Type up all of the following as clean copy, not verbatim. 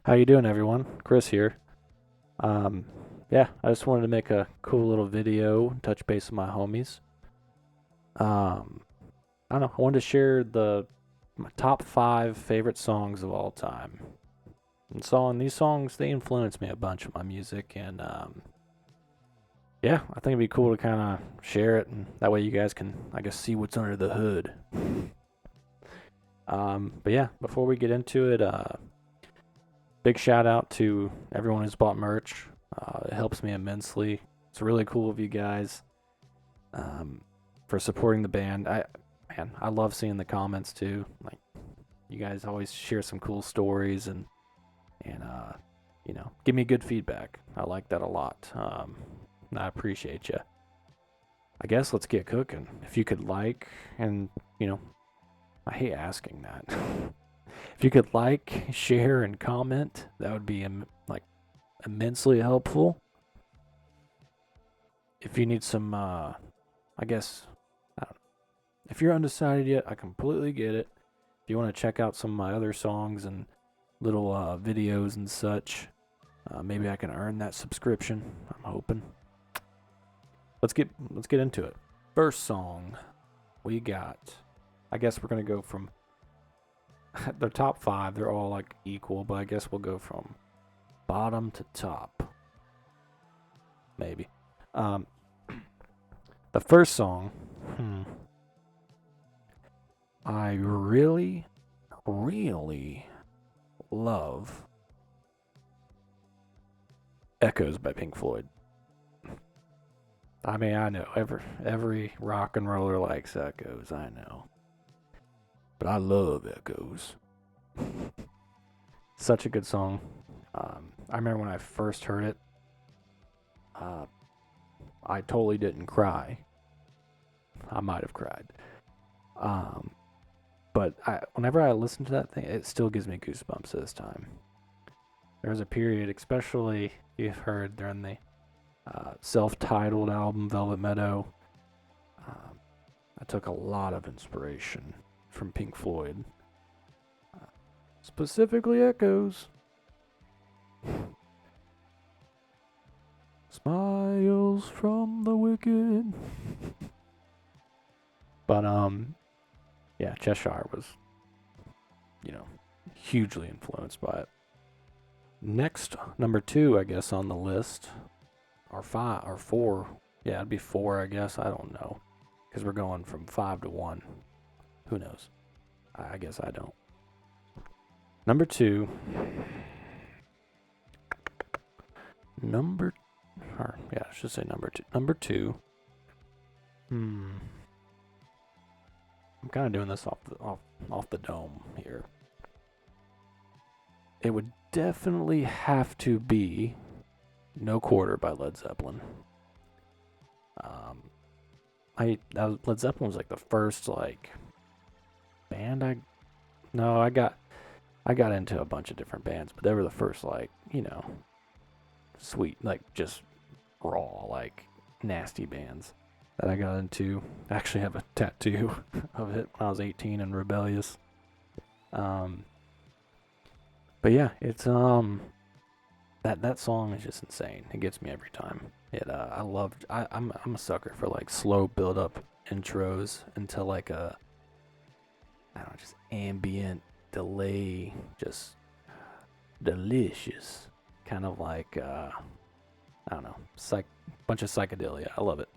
How you doing, everyone? Chris here. Um, yeah, I just wanted to make a cool little video, touch base with my homies. Um, I don't know. I wanted to share my top five favorite songs of all time. And these songs they influenced me a bunch with my music, and yeah, I think it'd be cool to kind of share it, and that way you guys can, I guess, see what's under the hood. But yeah, before we get into it, big shout out to everyone who's bought merch. It helps me immensely. It's really cool of you guys um, for supporting the band. I love seeing the comments too. Like you guys always share some cool stories and give me good feedback. I like that a lot. And I appreciate you. I guess let's get cooking. If you could like and I hate asking that. If you could like, share, and comment, that would be like immensely helpful. If you need some, I guess, I don't know. If you're undecided yet, I completely get it. If you want to check out some of my other songs and little videos and such, maybe I can earn that subscription. I'm hoping. Let's get into it. First song we got. I guess we're gonna go from the top five. They're all like equal, but I guess we'll go from bottom to top. Maybe. Um, the first song, I really, really love Echoes by Pink Floyd. I mean, I know every rock and roller likes Echoes, I know. But I love Echoes. Such a good song. I remember when I first heard it, I totally didn't cry. I might have cried. But whenever I listen to that thing, it still gives me goosebumps this time. There was a period, especially you've heard during the self-titled album Velvet Meadow. I took a lot of inspiration from Pink Floyd, specifically Echoes. Smiles from the wicked. But yeah, Cheshire was, hugely influenced by it. Next, number two, I guess, on the list, or five, or four. Yeah, it'd be four, I guess. I don't know, because we're going from 5 to 1. Who knows? I guess I don't. Number two. I should say number two. Number two. I'm kind of doing this off the dome here. It would definitely have to be No Quarter by Led Zeppelin. Led Zeppelin was like the first like band I got into a bunch of different bands, but they were the first like, sweet, like just raw, like nasty bands that I got into. I actually have a tattoo of it when I was 18 and rebellious. But yeah, it's that song is just insane. It gets me every time. I'm a sucker for like slow build up intros until like just ambient delay, just delicious. Kind of like bunch of psychedelia. I love it.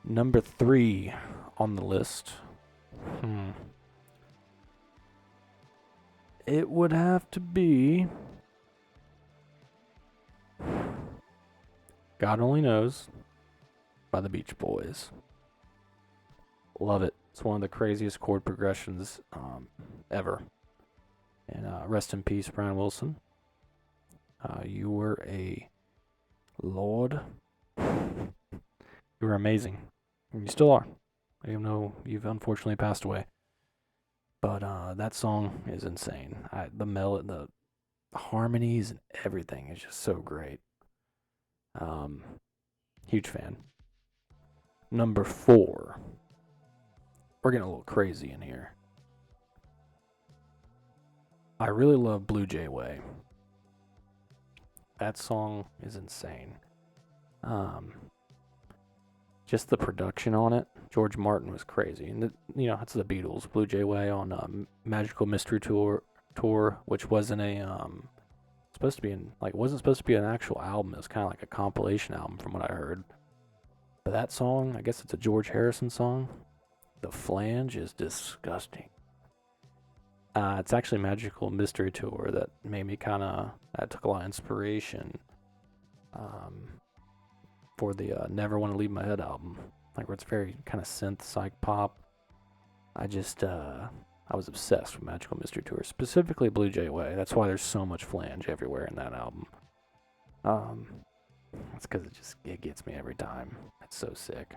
Number three on the list. It would have to be God Only Knows by the Beach Boys. Love it. It's one of the craziest chord progressions ever. And rest in peace, Brian Wilson. You were a lord. You were amazing. And you still are. Even though you've unfortunately passed away. But that song is insane. The harmonies and everything is just so great. Huge fan. Number four. We're getting a little crazy in here. I really love Blue Jay Way That song is insane. Just the production on it. George Martin was crazy, and it's the Beatles. Blue Jay Way on Magical Mystery Tour, which wasn't supposed to be wasn't supposed to be an actual album. It was kind of like a compilation album, from what I heard. But that song, I guess it's a George Harrison song. The flange is disgusting. It's actually Magical Mystery Tour that made me I took a lot of inspiration for the Never Want to Leave My Head album. Like, where it's very kind of synth psych pop. I was obsessed with Magical Mystery Tour, specifically Blue Jay Way. That's why there's so much flange everywhere in that album. That's because it gets me every time. It's so sick.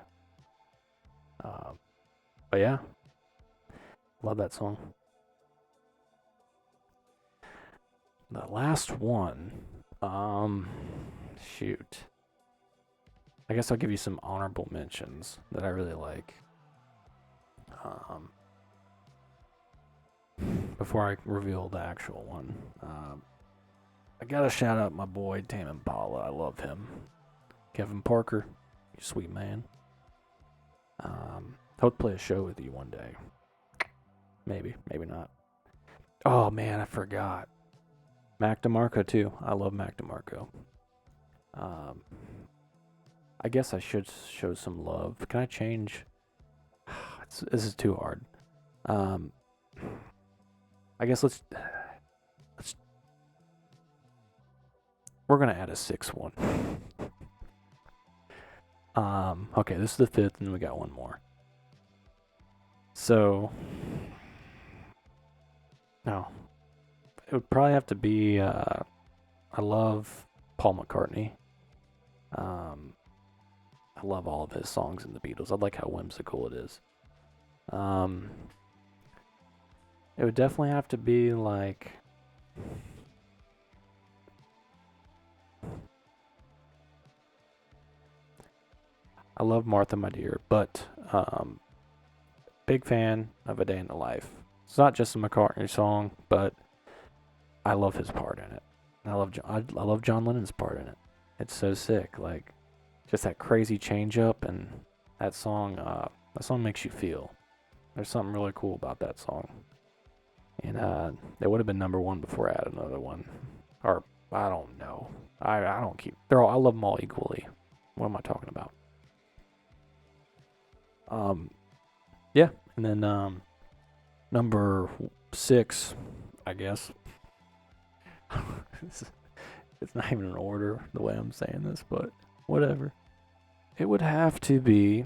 But yeah, love that song. The last one, shoot. I guess I'll give you some honorable mentions that I really like. Before I reveal the actual one, I gotta shout out my boy Tame Impala. I love him. Kevin Parker, you sweet man. Hope to play a show with you one day. Maybe not. Oh man, I forgot. Mac DeMarco too. I love Mac DeMarco. I guess I should show some love. Can I change? This is too hard. I guess let's. We're gonna add a sixth one. Okay, this is the fifth, and we got one more. So, no, it would probably have to be. I love Paul McCartney. I love all of his songs in the Beatles. I like how whimsical it is. It would definitely have to be like. I love Martha, My Dear, but big fan of A Day in the Life. It's not just a McCartney song, but I love his part in it. I love John Lennon's part in it. It's so sick, like just that crazy change up, and that song makes you feel. There's something really cool about that song, and it would have been number one before I had another one, or I don't know. I don't keep. I love them all equally. What am I talking about? Yeah, and then number 6, I guess. It's not even in order the way I'm saying this, but whatever. It would have to be.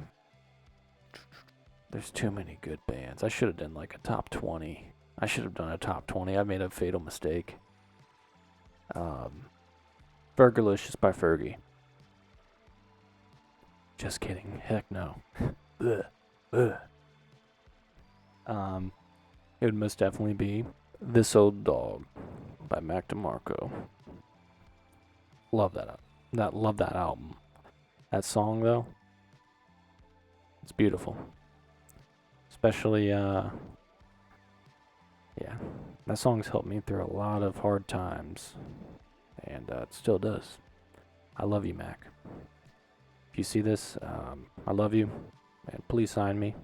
There's too many good bands. I should have done like a top 20. I should have done a top 20. I made a fatal mistake. Burgericious by Fergie. Just kidding. Heck no. Ugh. Ugh. It would most definitely be This Old Dog by Mac DeMarco. Love that. Love that album. That song though, it's beautiful. Especially yeah. That song's helped me through a lot of hard times, and it still does. I love you, Mac. If you see this, I love you, and please sign me.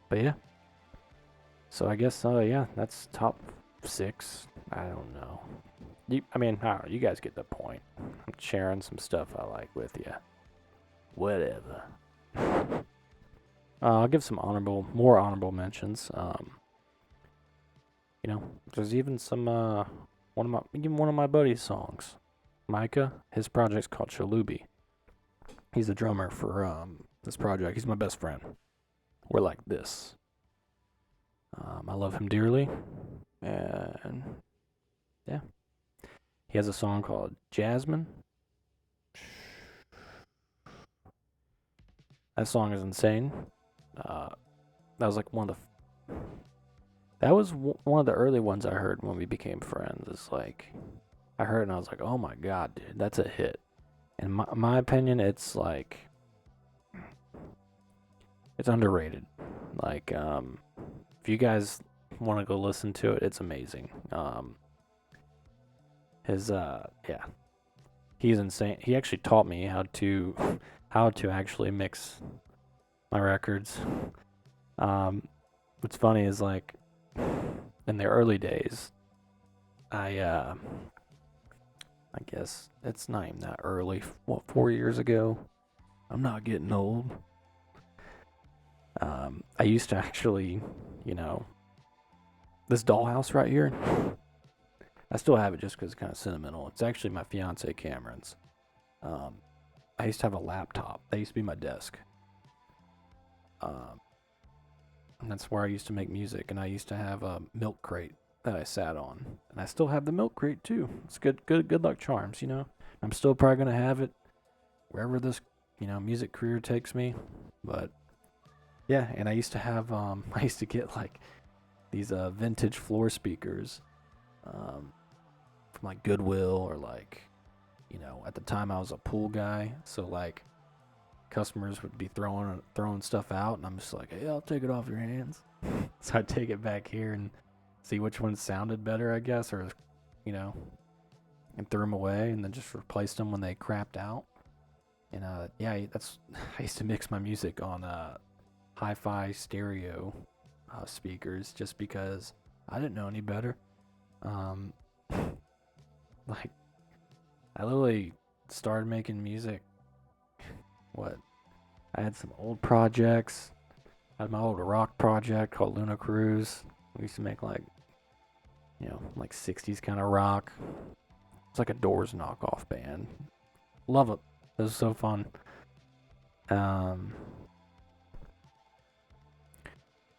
But yeah. So I guess yeah, that's top 6. I don't know. I don't know. You guys get the point. I'm sharing some stuff I like with you. Whatever. I'll give some more honorable mentions. There's even some one of my buddy's songs, Micah. His project's called Shalubi. He's a drummer for this project. He's my best friend. We're like this. I love him dearly, and yeah, he has a song called Jasmine. That song is insane. That was like one of the early ones I heard when we became friends. It's like I heard it and I was like, oh my god, dude, that's a hit. In my opinion, it's like it's underrated. Like if you guys want to go listen to it, it's amazing. Yeah, he's insane. He actually taught me how to actually mix my records. What's funny is like in the early days, I guess it's not even that early. What, 4 years ago? I'm not getting old. I used to actually, you know, this dollhouse right here. I still have it just because it's kind of sentimental. It's actually my fiance Cameron's. I used to have a laptop. That used to be my desk. And that's where I used to make music. And I used to have a milk crate that I sat on. And I still have the milk crate too. It's good luck charms, you know. I'm still probably gonna have it wherever this, music career takes me. But yeah, and I used to have I used to get like these vintage floor speakers from like Goodwill or like, at the time I was a pool guy, so like customers would be throwing stuff out, and I'm just like, hey, I'll take it off your hands. So I'd take it back here and see which one sounded better, I guess, or and threw them away, and then just replaced them when they crapped out. And yeah, I used to mix my music on hi-fi stereo speakers just because I didn't know any better. Like I literally started making music. I had some old projects. I had my old rock project called Luna Cruise. We used to make like 60s kind of rock. It's like a Doors knockoff band. Love it. It was so fun.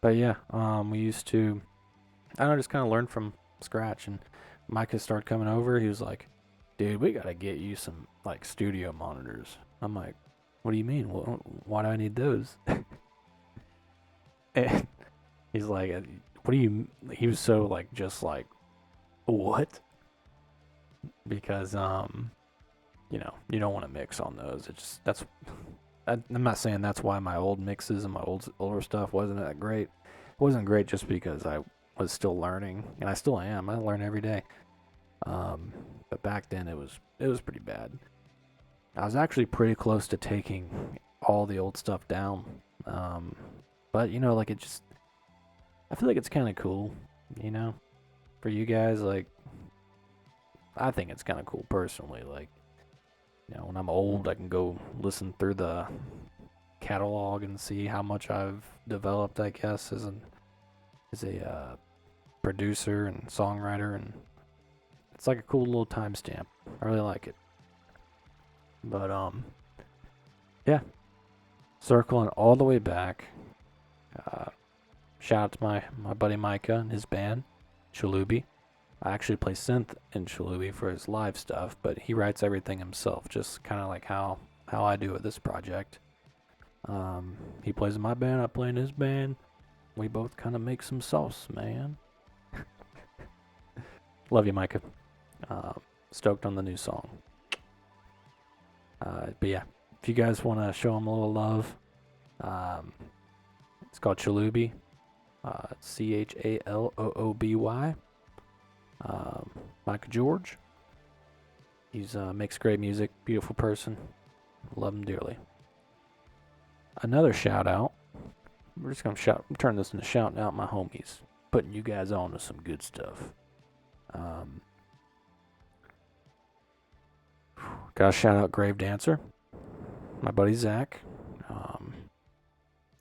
But yeah, we used to, I don't know, just kind of learn from scratch. And Micah started coming over. He was like, dude, we got to get you some like studio monitors. I'm like, what do you mean? Why do I need those? And he's like, what do you, he was so like, just like, what? Because, you don't want to mix on those. I'm not saying that's why my old mixes and my older stuff wasn't that great. It wasn't great just because I was still learning, and I still am. I learn every day. But back then it was pretty bad. I was actually pretty close to taking all the old stuff down. But like I feel like it's kind of cool, for you guys. Like, I think it's kind of cool personally. Like, when I'm old, I can go listen through the catalog and see how much I've developed, I guess, as a producer and songwriter, and it's like a cool little timestamp. I really like it. But yeah, circling all the way back. Shout out to my buddy Micah and his band, Shalubi. I actually play synth in Shalubi for his live stuff, but he writes everything himself, just kind of like how I do with this project. He plays in my band, I play in his band. We both kind of make some sauce, man. Love you, Micah. Stoked on the new song. But yeah, if you guys want to show him a little love, it's called Chalubi. CHALOOBY. Micah George. He's makes great music, beautiful person. Love him dearly. Another shout out. We're just gonna turn this into shouting out my homies, putting you guys on to some good stuff. Gotta shout out Grave Dancer, my buddy Zach.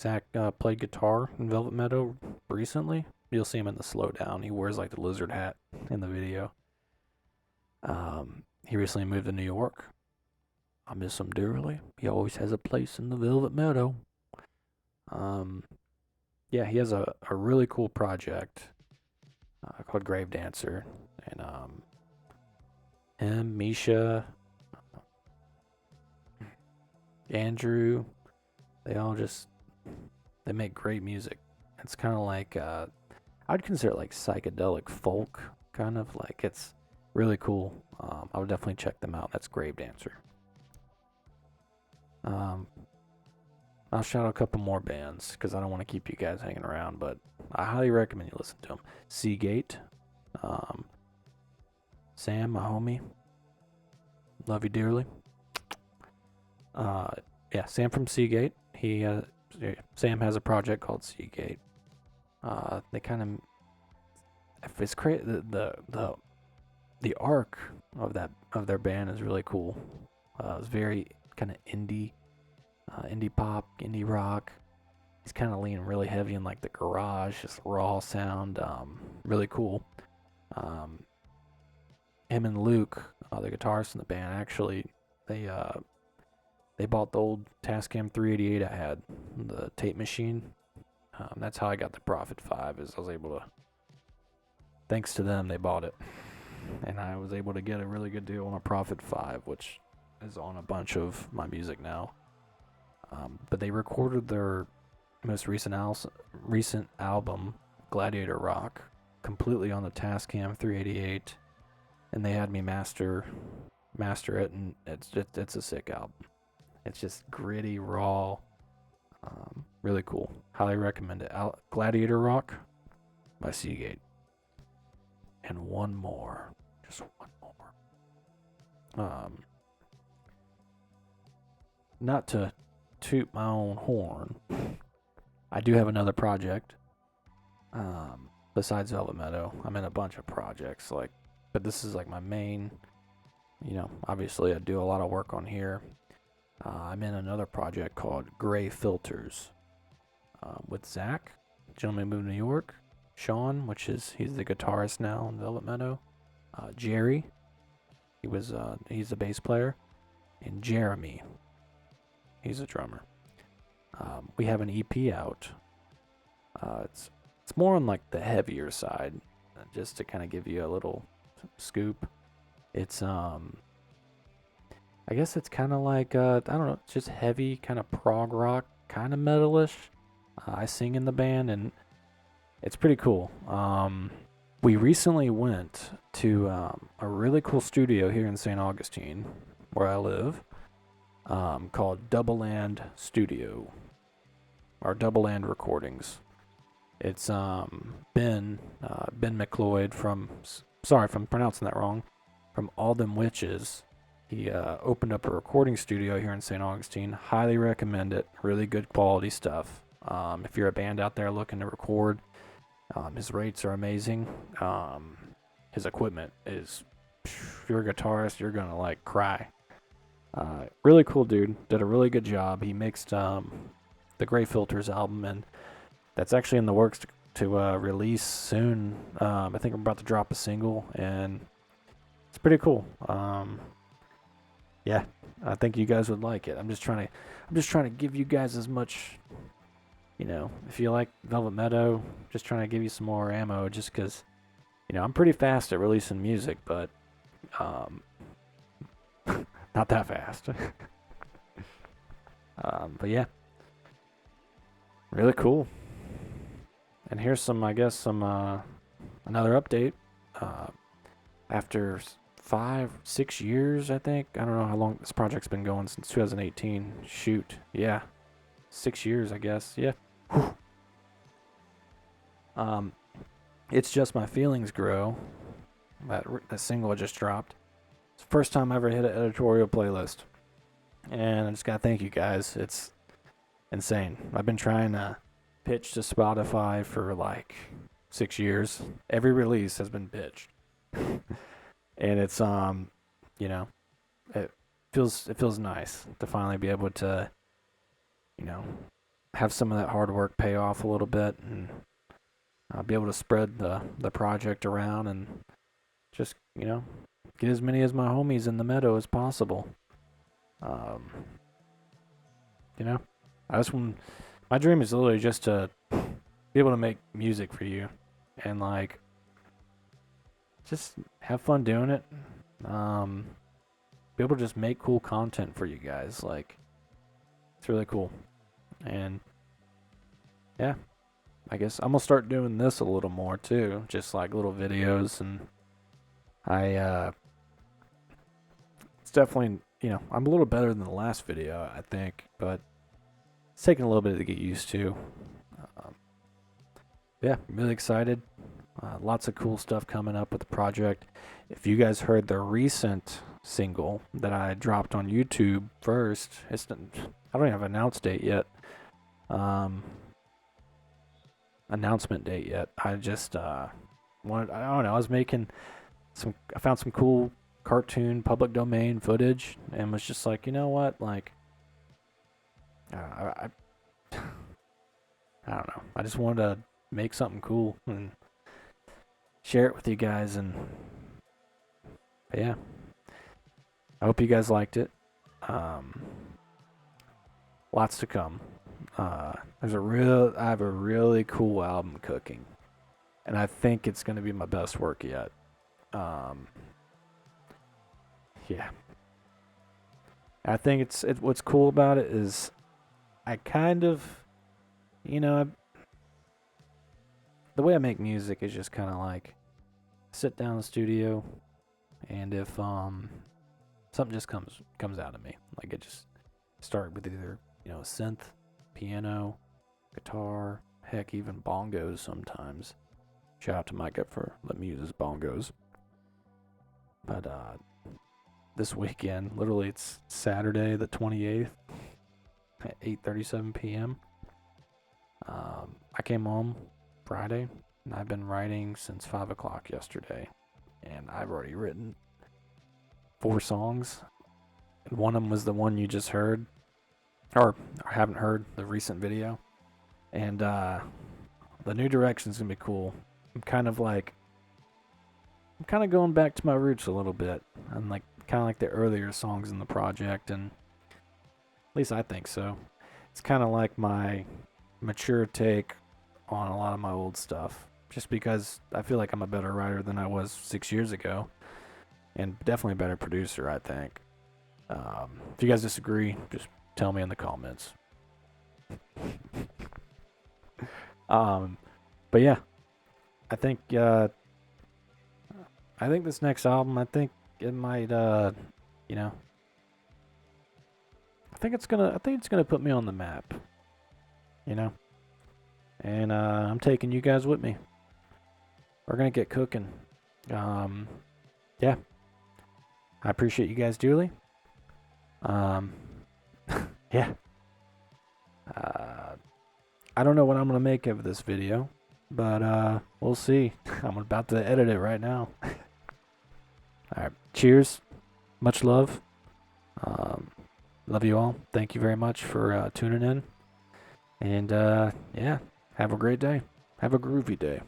Zach played guitar in Velvet Meadow recently. You'll see him in the slowdown. He wears like the lizard hat in the video. He recently moved to New York. I miss him dearly. He always has a place in the Velvet Meadow. Yeah, he has a really cool project called Grave Dancer, and him, Misha, Andrew, they make great music. It's kind of like I'd consider it like psychedelic folk, kind of like. It's really cool. I would definitely check them out. That's Grave Dancer. I'll shout out a couple more bands because I don't want to keep you guys hanging around, but I highly recommend you listen to them. Seagate, Sam, my homie, love you dearly. Yeah, Sam from Seagate. Sam has a project called Seagate. They kind of, if it's crazy, the arc of their band is really cool. It's very kind of indie pop, indie rock. He's kind of leaning really heavy in like the garage, just raw sound. Really cool. Him and Luke, the guitarist in the band, actually, they bought the old Tascam 388 I had, the tape machine. That's how I got the Prophet 5. Is I was able to, thanks to them, they bought it, and I was able to get a really good deal on a Prophet 5, which is on a bunch of my music now. But they recorded their most recent album, Gladiator Rock, completely on the Tascam 388, and they had me master it, and it's a sick album. It's just gritty, raw, really cool. Highly recommend it. Gladiator Rock by Seagate. And just one more. Not to toot my own horn, I do have another project. Besides Velvet Meadow, I'm in a bunch of projects, but this is like my main. Obviously I do a lot of work on here. I'm in another project called Gray Filters with Zach, gentleman moved to New York. Sean, he's the guitarist now in Velvet Meadow. Jerry, he's the bass player, and Jeremy, he's a drummer. We have an EP out. It's more on like the heavier side, just to kind of give you a little scoop. It's I guess it's kind of like I don't know, it's just heavy, kind of prog rock, kind of metalish. I sing in the band, and it's pretty cool. We recently went to a really cool studio here in St. Augustine, where I live, called Double Land Studio, or Double Land Recordings. It's Ben McLeod from, sorry if I'm pronouncing that wrong, from All Them Witches. He opened up a recording studio here in St. Augustine. Highly recommend it. Really good quality stuff. If you're a band out there looking to record, his rates are amazing. His equipment is, if you're a guitarist, you're going to cry. Really cool dude. Did a really good job. He mixed the Gray Filters album, and that's actually in the works to release soon. I think I'm about to drop a single, and it's pretty cool. Yeah, I think you guys would like it. I'm just trying to give you guys as much, if you like Velvet Meadow, just trying to give you some more ammo, just because, I'm pretty fast at releasing music, but not that fast. But yeah, really cool. And here's another update. After 5-6 years, I think. I don't know how long this project's been going, since 2018. Shoot. Yeah. 6 years, I guess. Yeah. Whew. It's Just My Feelings Grow. That single I just dropped. It's the first time I ever hit an editorial playlist. And I just gotta thank you guys. It's insane. I've been trying to pitch to Spotify for 6 years. Every release has been pitched. And it's it feels nice to finally be able to have some of that hard work pay off a little bit, and be able to spread the project around, and just get as many as my homies in the meadow as possible. I just want, my dream is literally just to be able to make music for you, and just have fun doing it. Be able to just make cool content for you guys. It's really cool. And yeah, I guess I'm gonna start doing this a little more too. Just little videos, and it's definitely, I'm a little better than the last video, I think, but it's taking a little bit to get used to. Yeah, really excited. Lots of cool stuff coming up with the project. If you guys heard the recent single that I dropped on YouTube first, I don't even have an um, announcement date yet. I just wanted, I don't know, I found some cool cartoon public domain footage and was just like, you know what, like, I I don't know. I just wanted to make something cool and share it with you guys. And but yeah, I hope you guys liked it. Um, Lots to come. I have a really cool album cooking, and I think it's gonna be my best work yet. Um, yeah, I think what's cool about it is I kind of, you know, the way I make music is just kind of like sit down in the studio, and if something just comes out of me, like it just start with either a synth, piano, guitar, heck even bongos sometimes. Shout out to Micah for letting me use his bongos. But this weekend, literally it's Saturday the 28th at 8:37 p.m. I came home Friday, and I've been writing since 5 o'clock yesterday, and I've already written 4 songs. And one of them was the one you just heard, or haven't heard, the recent video. And the new direction's gonna be cool. I'm kind of going back to my roots a little bit. I'm like kind of like the earlier songs in the project, and at least I think so. It's kind of like my mature take on a lot of my old stuff, just because I feel like I'm a better writer than I was 6 years ago, and definitely a better producer, I think. If you guys disagree, just tell me in the comments. But yeah, I think this next album, I think it might, I think it's gonna put me on the map, you know. And I'm taking you guys with me. We're gonna get cooking. Yeah, I appreciate you guys dearly. Yeah. I don't know what I'm gonna make of this video, but we'll see. I'm about to edit it right now. All right. Cheers. Much love. Love you all. Thank you very much for tuning in. And yeah, have a great day. Have a groovy day.